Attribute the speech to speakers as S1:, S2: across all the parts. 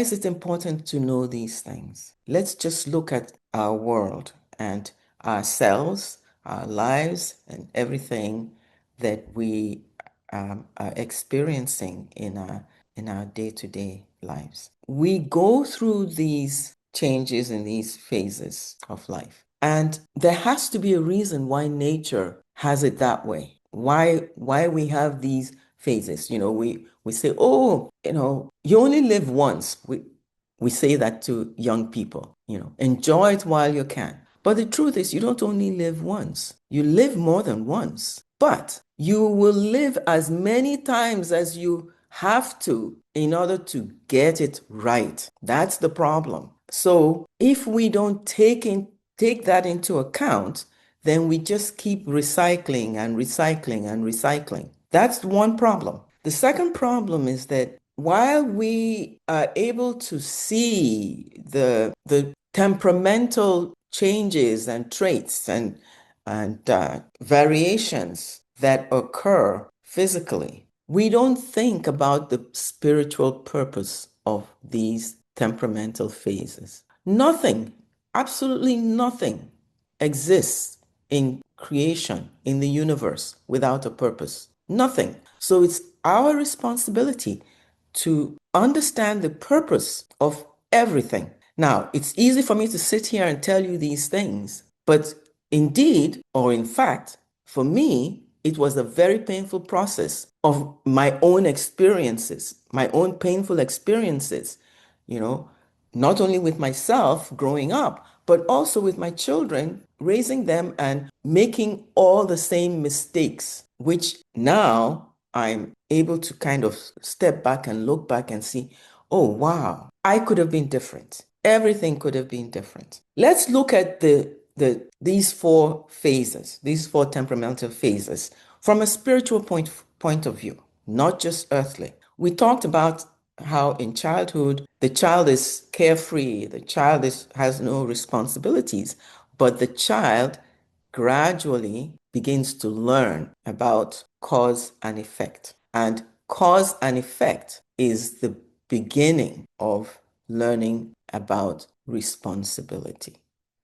S1: is it important to know these things? Let's just look at our world and ourselves, our lives, and everything that we are experiencing in our day-to-day lives. We go through these changes in these phases of life. And there has to be a reason why nature has it that way. Why we have these phases. We say, oh, you only live once. We say that to young people, enjoy it while you can. But the truth is, you don't only live once. You live more than once. But you will live as many times as you have to in order to get it right. That's the problem. So if we don't take that into account, then we just keep recycling and recycling and recycling. That's one problem. The second problem is that while we are able to see the temperamental changes and traits and variations that occur physically, we don't think about the spiritual purpose of these temperamental phases. Nothing, absolutely nothing exists in creation, in the universe, without a purpose. Nothing. So it's our responsibility to understand the purpose of everything. Now, it's easy for me to sit here and tell you these things, but indeed, or in fact, for me, it was a very painful process of my own experiences, my own painful experiences, not only with myself growing up, but also with my children, raising them and making all the same mistakes, which now I'm able to kind of step back and look back and see, oh, wow, I could have been different. Everything could have been different. Let's look at these four phases, these four temperamental phases from a spiritual point of view, not just earthly. We talked about how in childhood, the child is carefree, the child has no responsibilities, but the child gradually begins to learn about cause and effect. And cause and effect is the beginning of learning about responsibility.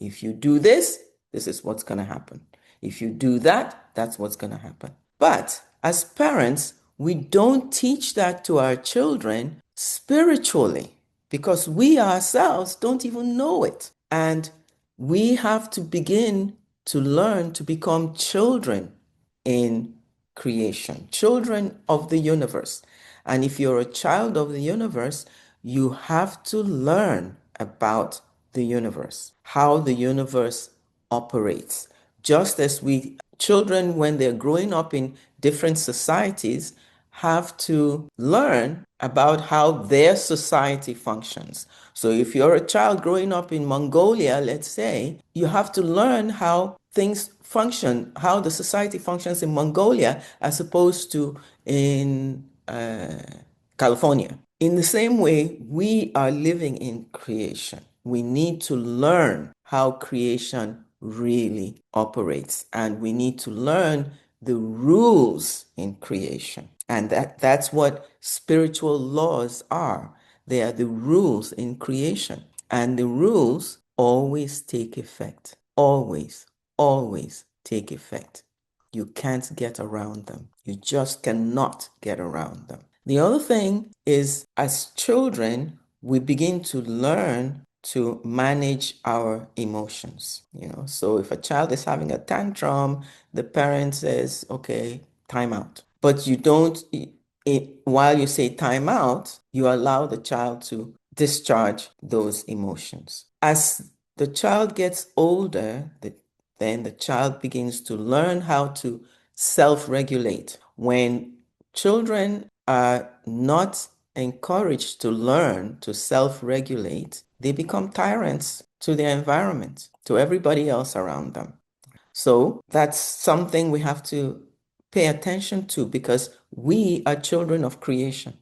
S1: If you do this, this is what's going to happen. If you do that, that's what's going to happen. But as parents, we don't teach that to our children spiritually because we ourselves don't even know it. And we have to begin to learn to become children in creation, children of the universe. And if you're a child of the universe, you have to learn about the universe, how the universe operates. Just as children, when they're growing up in different societies, have to learn about how their society functions. So if you're a child growing up in Mongolia, let's say, you have to learn how things function, how the society functions in Mongolia as opposed to in California. In the same way, we are living in creation. We need to learn how creation really operates, and we need to learn the rules in creation. And that's what spiritual laws are. They are the rules in creation. And the rules always take effect. Always, always take effect. You can't get around them. You just cannot get around them. The other thing is, as children, we begin to learn to manage our emotions. So if a child is having a tantrum, the parent says, okay, time out. But you don't, while you say time out, you allow the child to discharge those emotions. As the child gets older, then the child begins to learn how to self-regulate. When children are not encouraged to learn to self-regulate, they become tyrants to their environment, to everybody else around them. So that's something we have to pay attention to because we are children of creation.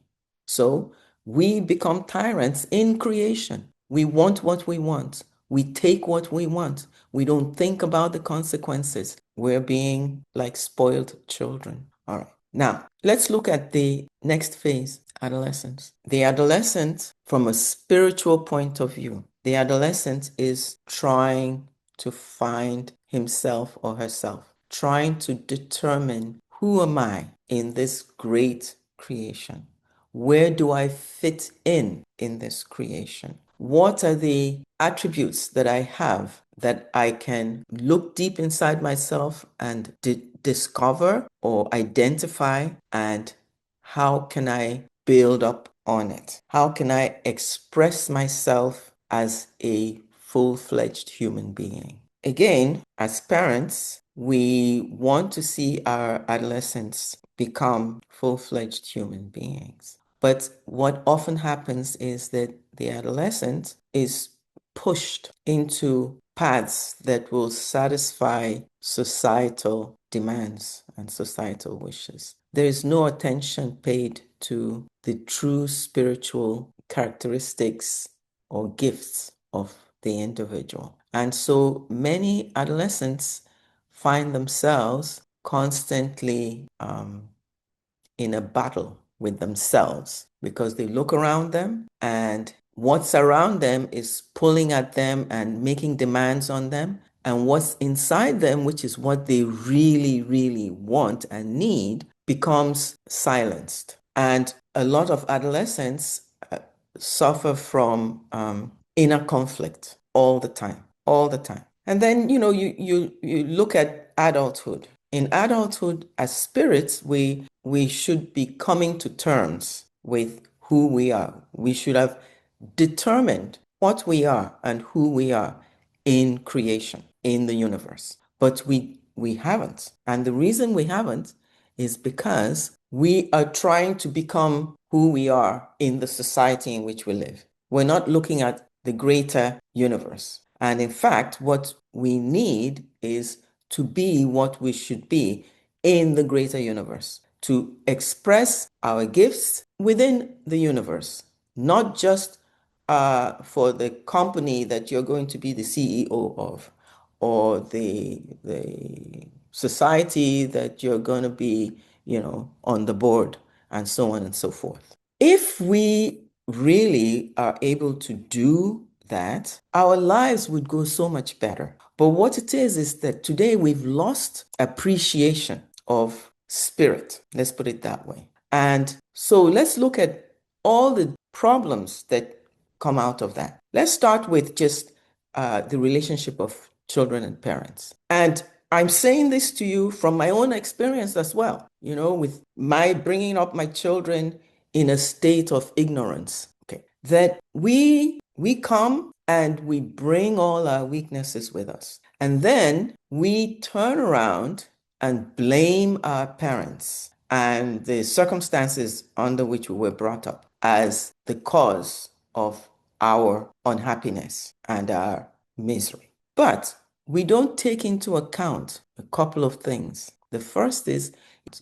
S1: So we become tyrants in creation. We want what we want. We take what we want. We don't think about the consequences. We're being like spoiled children. All right. Now, let's look at the next phase. adolescence. The adolescent, from a spiritual point of view, the adolescent is trying to find himself or herself, trying to determine, who am I in this great creation? Where do I fit in this creation? What are the attributes that I have that I can look deep inside myself and discover or identify, and how can I build up on it? How can I express myself as a full-fledged human being? Again, as parents, we want to see our adolescents become full-fledged human beings. But what often happens is that the adolescent is pushed into paths that will satisfy societal demands and societal wishes. There is no attention paid to the true spiritual characteristics or gifts of the individual. And so many adolescents find themselves constantly in a battle with themselves, because they look around them and what's around them is pulling at them and making demands on them. And what's inside them, which is what they really, really want and need, becomes silenced. And a lot of adolescents suffer from inner conflict all the time, all the time. And then, you look at adulthood. In adulthood, as spirits, we should be coming to terms with who we are. We should have determined what we are and who we are in creation, in the universe. But we haven't. And the reason we haven't is because we are trying to become who we are in the society in which we live. We're not looking at the greater universe. And in fact, what we need is to be what we should be in the greater universe, to express our gifts within the universe, not just for the company that you're going to be the CEO of, or the society that you're going to be, on the board, and so on and so forth. If we really are able to do that, our lives would go so much better. But what it is that today we've lost appreciation of spirit. Let's put it that way. And so let's look at all the problems that come out of that. Let's start with just the relationship of children and parents. And I'm saying this to you from my own experience as well, with my bringing up my children in a state of ignorance. Okay. That we come and we bring all our weaknesses with us. And then we turn around and blame our parents and the circumstances under which we were brought up as the cause of our unhappiness and our misery. But we don't take into account a couple of things. The first is,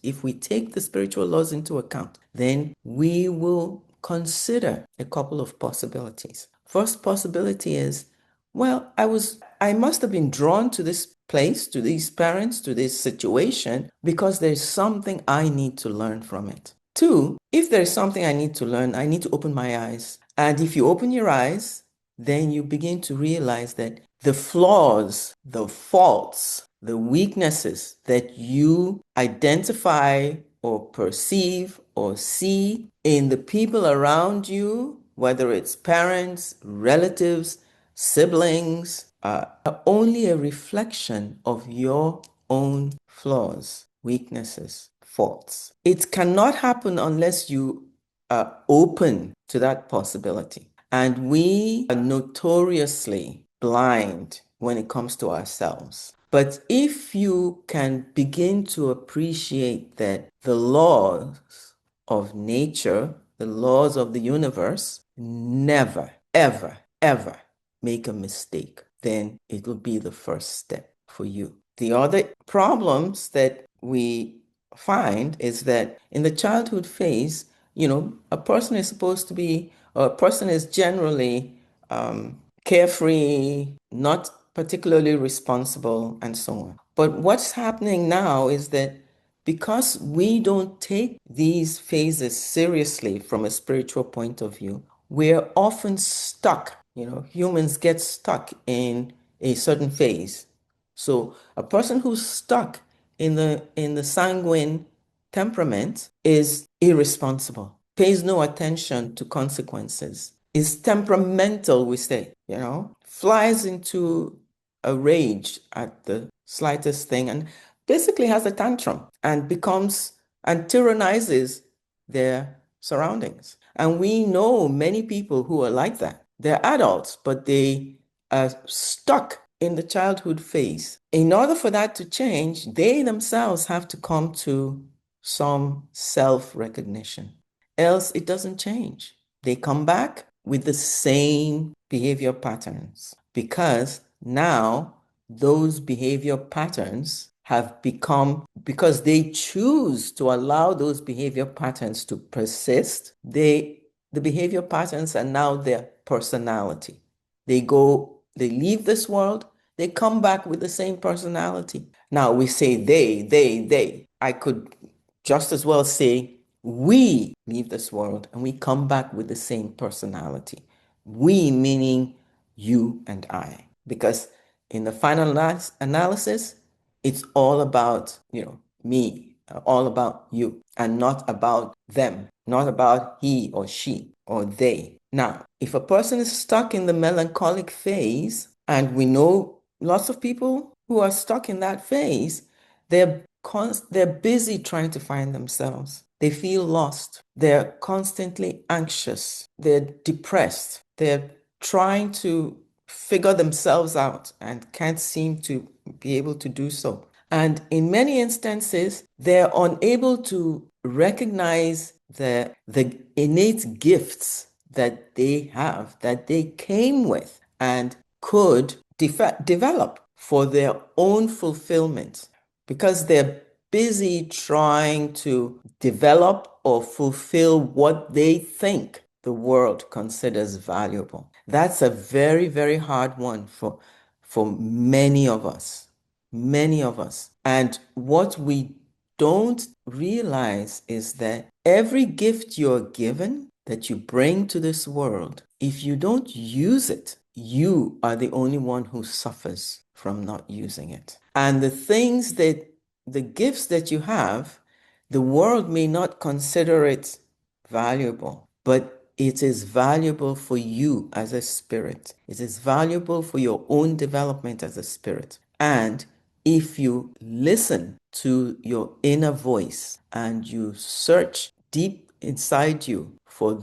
S1: if we take the spiritual laws into account, then we will consider a couple of possibilities. First possibility is, well, I must have been drawn to this place, to these parents, to this situation, because there's something I need to learn from it. Two, if there's something I need to learn, I need to open my eyes. And if you open your eyes, then you begin to realize that the flaws, the faults, the weaknesses that you identify or perceive or see in the people around you, whether it's parents, relatives, siblings, are only a reflection of your own flaws, weaknesses, faults. It cannot happen unless you are open to that possibility. And we are notoriously blind when it comes to ourselves. But if you can begin to appreciate that the laws of nature, the laws of the universe, never, ever, ever make a mistake, then it will be the first step for you. The other problems that we find is that in the childhood phase, a person is supposed to be, or a person is generally carefree, not particularly responsible, and so on. But what's happening now is that because we don't take these phases seriously from a spiritual point of view, we're often stuck. Humans get stuck in a certain phase. So a person who's stuck in the sanguine temperament is irresponsible, pays no attention to consequences, is temperamental, we say, flies into a rage at the slightest thing and basically has a tantrum and becomes and tyrannizes their surroundings. And we know many people who are like that. They're adults, but they are stuck in the childhood phase. In order for that to change, they themselves have to come to some self-recognition. Else it doesn't change. They come back with the same behavior patterns because now those behavior patterns have become, because they choose to allow those behavior patterns to persist, the behavior patterns are now their personality. They leave this world, they come back with the same personality. Now we say they. I could just as well say we leave this world and we come back with the same personality. We meaning you and I. Because in the final analysis, it's all about, me, all about you, and not about them, not about he or she or they. Now, if a person is stuck in the melancholic phase, and we know lots of people who are stuck in that phase, they're busy trying to find themselves. They feel lost. They're constantly anxious. They're depressed. They're trying to figure themselves out and can't seem to be able to do so. And in many instances, they're unable to recognize the innate gifts that they have, that they came with and could develop for their own fulfillment, because they're busy trying to develop or fulfill what they think the world considers valuable. That's a very, very hard one for many of us. Many of us. And what we don't realize is that every gift you're given that you bring to this world, if you don't use it, you are the only one who suffers from not using it. And the gifts that you have, the world may not consider it valuable, but it is valuable for you as a spirit. It is valuable for your own development as a spirit. And if you listen to your inner voice and you search deep inside you for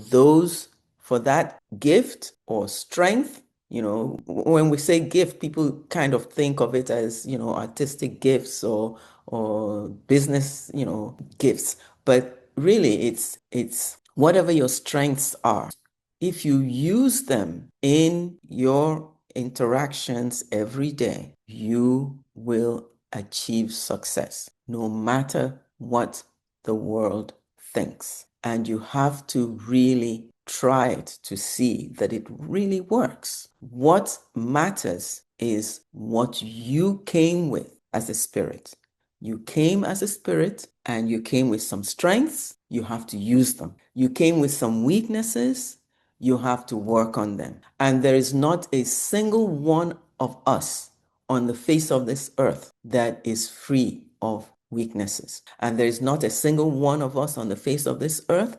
S1: that gift or strength, when we say gift, people kind of think of it as, artistic gifts or business, gifts. But really it's whatever your strengths are. If you use them in your interactions every day, you will achieve success no matter what the world thinks. And you have to really try it to see that it really works. What matters is what you came with as a spirit. You came as a spirit and you came with some strengths. You have to use them. You came with some weaknesses. You have to work on them. And there is not a single one of us on the face of this earth that is free of weaknesses. And there is not a single one of us on the face of this earth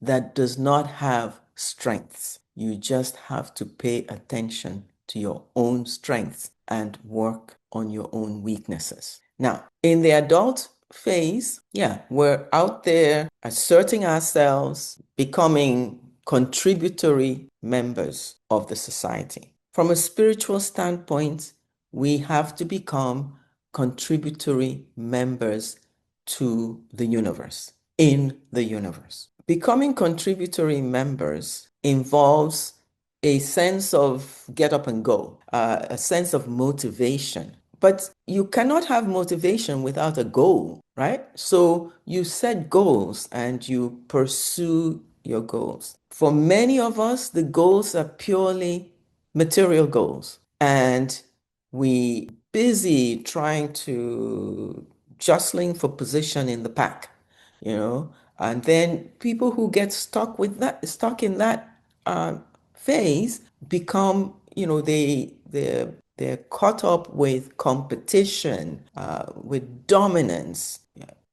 S1: that does not have strengths. You just have to pay attention to your own strengths and work on your own weaknesses. Now, in the adult phase, we're out there asserting ourselves, becoming contributory members of the society. From a spiritual standpoint, we have to become contributory members to the universe, in the universe. Becoming contributory members involves a sense of get up and go, a sense of motivation. But you cannot have motivation without a goal, right? So you set goals and you pursue your goals. For many of us, the goals are purely material goals. And we busy trying to jostling for position in the pack, you know. And then people who get stuck in that phase become, they're caught up with competition, with dominance,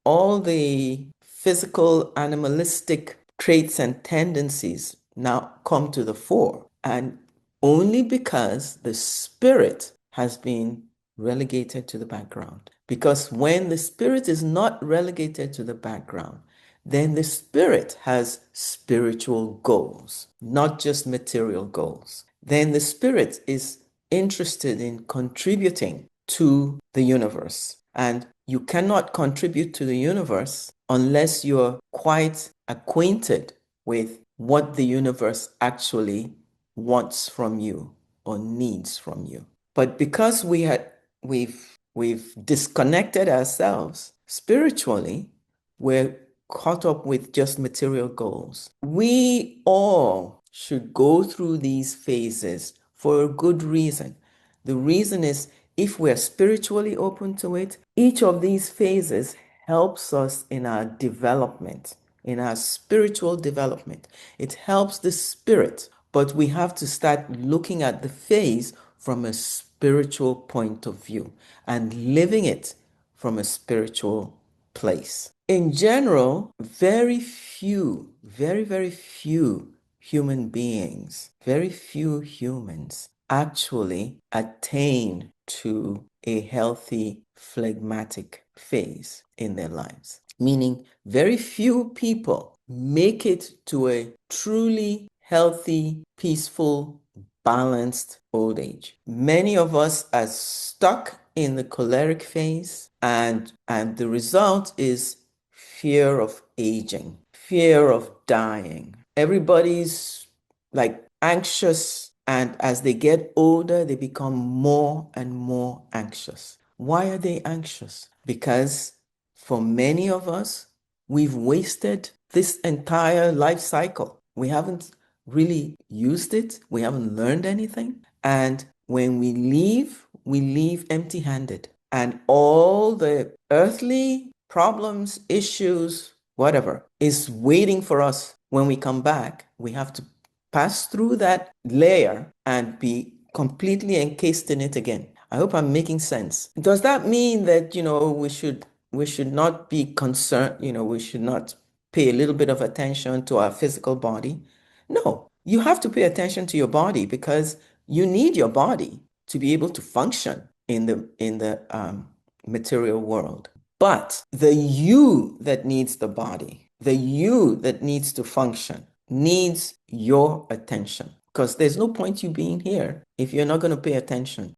S1: all the physical animalistic traits and tendencies now come to the fore. And only because the spirit has been relegated to the background. Because when the spirit is not relegated to the background, then the spirit has spiritual goals, not just material goals. Then the spirit is interested in contributing to the universe. And you cannot contribute to the universe unless you're quite acquainted with what the universe actually wants from you or needs from you. But because we've disconnected ourselves spiritually, we're caught up with just material goals. We all should go through these phases for a good reason. The reason is, if we're spiritually open to it, each of these phases helps us in our development, in our spiritual development. It helps the spirit, but we have to start looking at the phase from a spiritual point of view and living it from a spiritual place. In general, very few human beings, very few humans actually attain to a healthy phlegmatic phase in their lives. Meaning, very few people make it to a truly healthy, peaceful, balanced old age. Many of us are stuck in the choleric phase, and the result is fear of aging, fear of dying. Everybody's like anxious, and as they get older, they become more and more anxious. Why are they anxious? Because for many of us, we've wasted this entire life cycle. We haven't really used it. We haven't learned anything. And when we leave empty handed. And all the earthly problems, issues, whatever, is waiting for us when we come back. We have to pass through that layer and be completely encased in it again. I hope I'm making sense. Does that mean that, we should not be concerned, we should not pay a little bit of attention to our physical body? No, you have to pay attention to your body because you need your body to be able to function in the material world. But the you that needs the body, the you that needs to function, needs your attention. Because there's no point you being here if you're not going to pay attention.